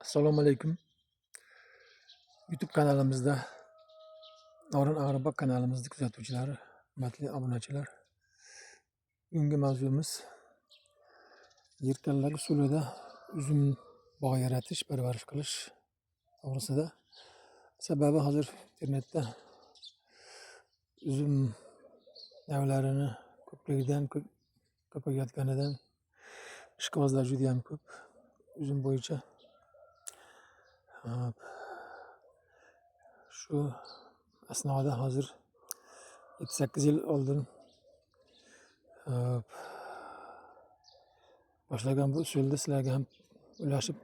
Assalomu alaykum. YouTube kanalimizda Norin Ag'ribok kanalimizni kuzatuvchilari, hurmatli obunachilar. Bugungi mavzuimiz yelkanlar usulida uzum bog' yaratish, parvarish qilish to'g'risida. Sababi hozir internetda uzum navlarini ko'payayotganidan ishqibozlar juda ham ko'p. Uzum bo'yicha shu asnoda hozir 7-8 yil oldin boshlagan bu usulda sizlarga ham ulashib,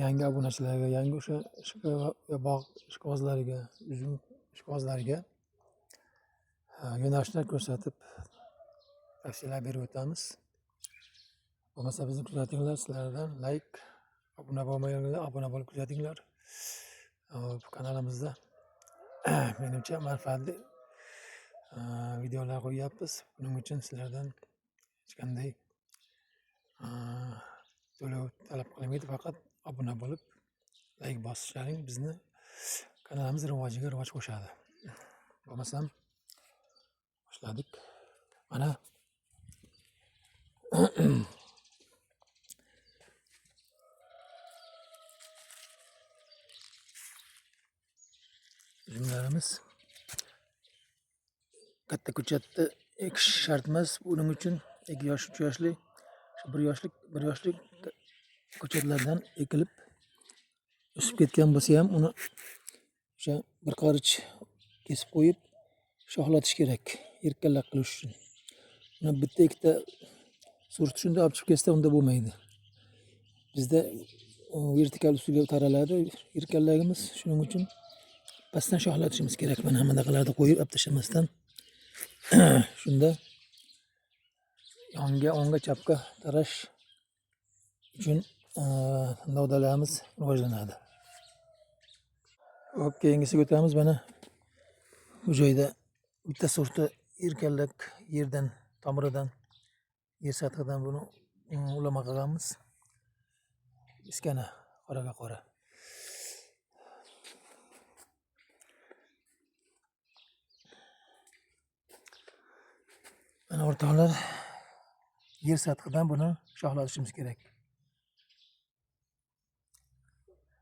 yangi obunachilarga, yangi o'sha bog' ishqibozlariga, uzum ishqibozlariga yo'nalishlar ko'rsatib, tavsiyalar berib o'tamiz. Bo'lmasa bizni kuzatinglar, sizlardan like, obuna bo'lmaganlar obuna bo'lib kuzatinglar. Kanalimizda menimcha manfaatli videolar qo'yyapmiz. Buning uchun sizlardan hech qanday to'lov talab qilinmaydi, faqat obuna bo'lib like bosishlaring bizni kanalimiz rivojiga rivoj qo'shadi. Bo'lmasam boshladik. Mana uzumlarimiz katta ko'chatda ekish shart emas. Buning uchun 2 yosh, 3 yoshli, 1 yoshlik ko'chatlardan ekilib o'sib ketgan bo'lsa ham uni o'sha bir qarich kesib qo'yib shoxlatish kerak, yelkanlar qilish uchun. Uni bitta ikkita surti shunda olib chiqib ketsa unda bo'lmaydi. Bizda vertikal usulga taraladi yelkanlarimiz. Shuning uchun pastdan shoxlatishimiz kerak. Mana hammadaqalarni qo'yib olib tashlamasdan shunda yonga, o'ngga, chapga tarash uchun novdalarimiz rivojlanadi. Hop, keyingisiga o'tamiz. Mana bu joyda bitta surti yelkanlak yerdan, tomiridan, yer sathidan buni ulama qilganmiz. Iskana qoraga qora. Mana o'rtoqlar, yer sathidan buni shoxlatishimiz kerak.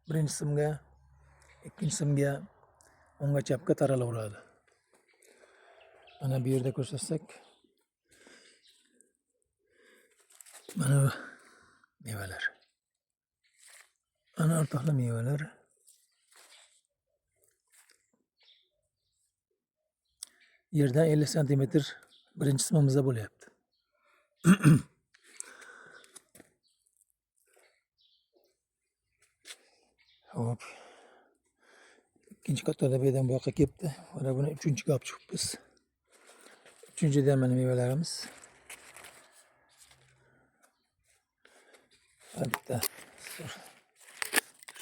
Birinchi simga, ikkinchi simga, o'ngga chapga taralaveradi. Mana bu yerda ko'rsatsak, mana mevalar. Mana o'rtoqlar mevalar. Yerdan 50 cm birinchi simimizda bo'lyapti. Hop. Ikkinchi qatorda bu yerdan bu yoqqa kelibdi. Mana buni 3-chiga olib chiqibmiz. 3-chidan mana mevalarimiz. Bitta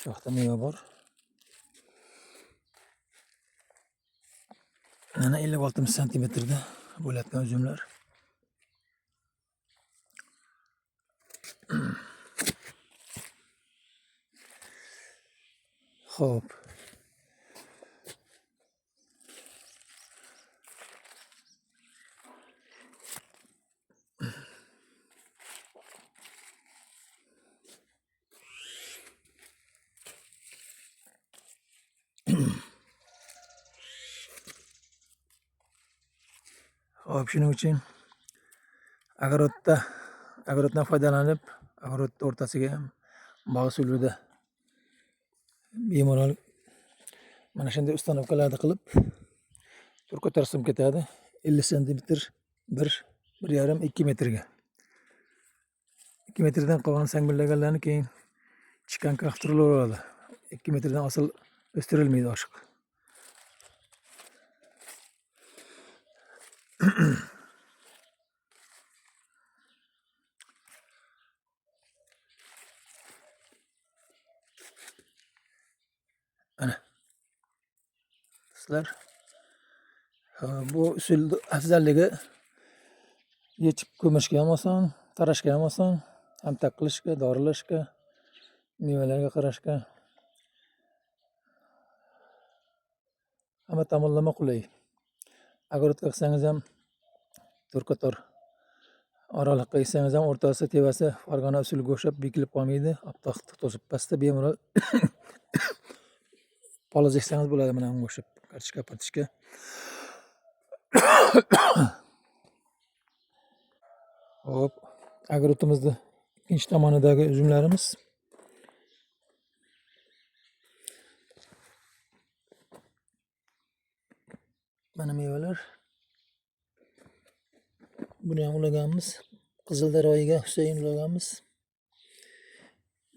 shoxda meva bor. Mana 56 cm da bo'layotgan uzumlar. Xo'p. Xo'p, shuning uchun огородdan foydalanib, огород o'rtasiga ham bog' usulida bemalol mana shunday ustanovkalarni qilib tur ko'tarsim ketadi. 50 cm 1,5 2 metrga. 2 metrdan qolgan sangullaganlarni keyin chikan qaqtirilaveradi. 2 metrdan asl o'stirilmaydi oshiq. Ana. Sizlar bu usul afzalligi yechib ko'mishga ham oson, tarashga ham oson, ham taqilishga, dorilashga mevalarga qarashga hamma tomonlama qulay. Огородga qilsangiz ham to'rtqator oraliqqa eksangiz ham o'rtasi tevasi farg'ona usuliga o'xshab bekilib qolmaydi. Oppoq to'sib pastda bemalol poliz eksangiz bo'ladi mana bunga o'xshab kartoshka patishka. Hop, огородimizni ikkinchi tomonidagi uzumlarimiz. Mana mevalar. Buni ham ulaganmiz. Qizildaroyiga Husayn ulaganmiz.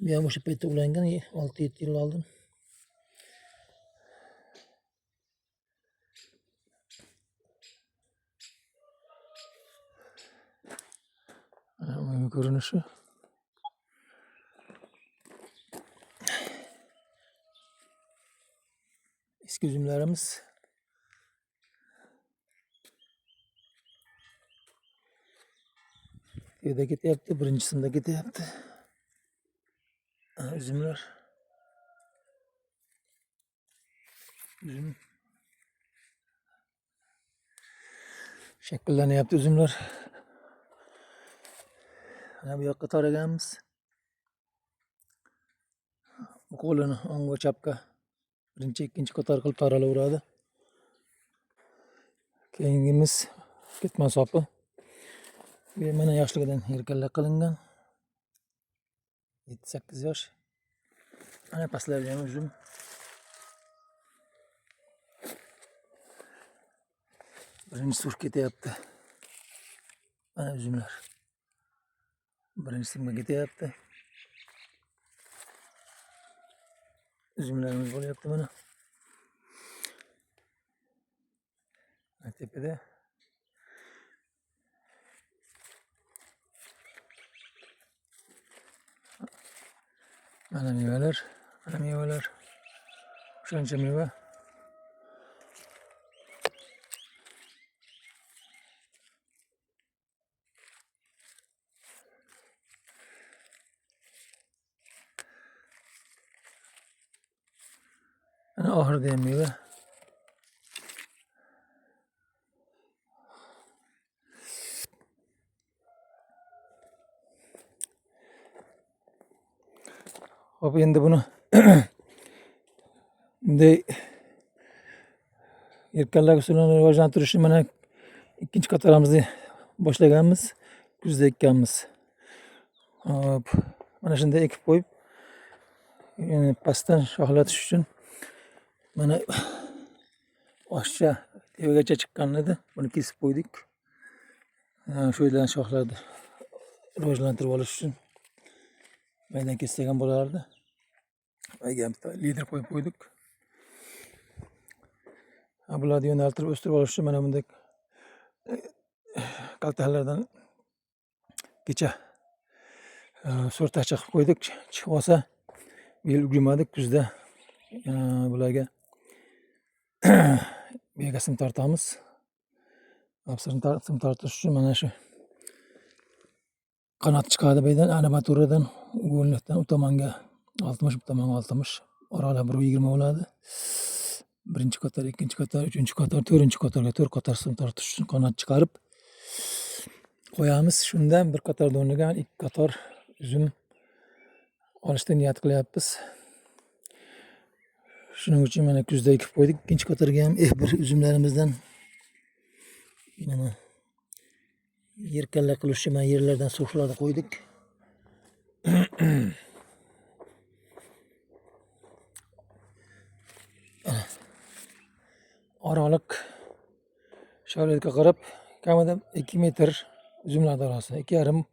Bu ham o'sha paytda ulangan 6-7 yil oldin. Mana ko'rinishi. Eski uzumlarimiz. Yerda ketyapti, birinchisida ketyapti. Uzumlar. Uzum shakllanyapti uzumlar. Mana bu yoqqa taraganmiz. Bu qo'lini o'ng va chapga birinchi, ikkinchi qator qilib taraveradi. Keyingimiz ketmon sopi. Bu mana yoshligidan erkalla qilingan. 7-8 yosh. Mana pastlarda ham uzum. Birinchi sur ketyapti. Mana uzumlar. Birinchi simga ketyapti. Uzumlarimiz bo'lyapti mana. Tepada mana mevalar, mana mevalar. Shuncha meva. Ana oxirida ham meva. Hop, endi buni bunday erkanlar usulini rivojlantirishni mana ikkinchi qatorimizni boshlaganmiz. Kuzda ekkanmiz. Hop, mana shunday ekib qo'yib, pastdan shoxlatish uchun mana oshcha tevaga chiqqan edi. Buni kesib qo'ydik. Shu yerdan shoxlarni rivojlantirib olish uchun maydan kessak ham bo'lardi. Mayga bitta lider qo'yib qo'ydik. Bularni yo'naltirib o'stirib olish uchun mana bunday kaltalardan kecha so'rtacha qilib qo'ydik. Chiqib olsa bu yil ulgurmadik. Kuzda bularga bega sim tortamiz. Sim tortish uchun mana shu qanot chiqadi bu yerdan, armaturadan, ug'unlikdan u tomonga 60, bu tomonga 60. Oraliq 120 bo'ladi. Birinchi qator, ikkinchi qator, uchinchi qator, to'rtinchi qatorga 4 qator sim tortish uchun qanot chiqarib qo'yamiz. Shundan bir qatorda o'rniga 2 qator uzum olishga niyat qilyapmiz. Shuning uchun mana kuzda ekib qo'ydik. Ikkinchi qatorga ham bir uzumlarimizdan mana yerkalla qilish uchun mana yerlardan so'xlarni qo'ydik. Oraliq sharoitga qarab kamida 2 metr uzumlar darosi, 2,5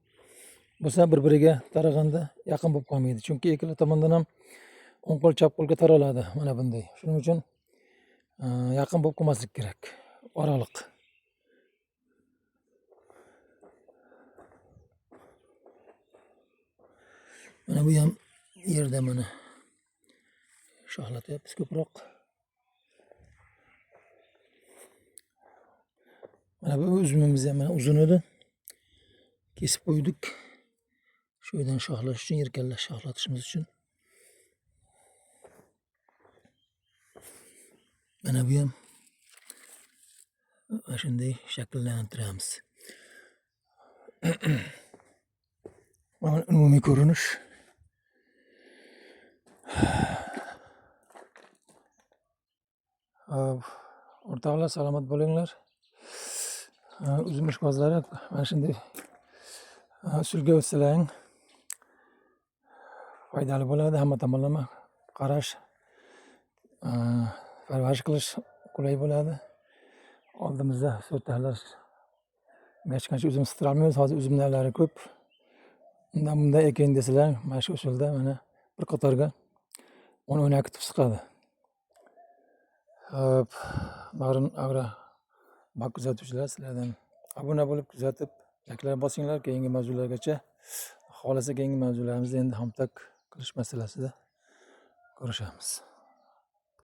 bo'lsa bir-biriga taraganda yaqin bo'lib qolmaydi. Chunki ikkala tomondan ham o'ng qo'l chap qo'lga taraladi mana bunday. Shuning uchun yaqin bo'lib qolmaslik kerak. Oraliq. Mana bu ham yerda mana shoxlatyapmiz ko'proq. Mana bu uzumimiz ham mana uzun edi. Kesib qo'ydik. Shu yerdan shoxlash uchun, yerkalla shoxlatishimiz uchun. Mana bu ham mana shunday shakllantiramiz. Mana umumiy ko'rinish. O'rtoqlar, salomat bo'linglar. Uzum ishqibozlari mana shunday usulga o'tsalaring foydali bo'ladi. Hamma tomonlama qarash, parvarish qilish qulay bo'ladi. Oldimizda so'rtalar hech qancha uzum sutira olmaymiz. Hozir uzum navlari ko'p. Undan bunday ekin desalar, mana shu usulda mana bir qatorga 10-10 akitib chiqadi. Hop, Bag'rin Agro bak kuzatuvchilar, sizlardan obuna bo'lib kuzatib, layklar bosinglar. Keyingi mavzulargacha, xohlasa keyingi mavzularimizda endi hamtak qilish masalasida ko'rishamiz.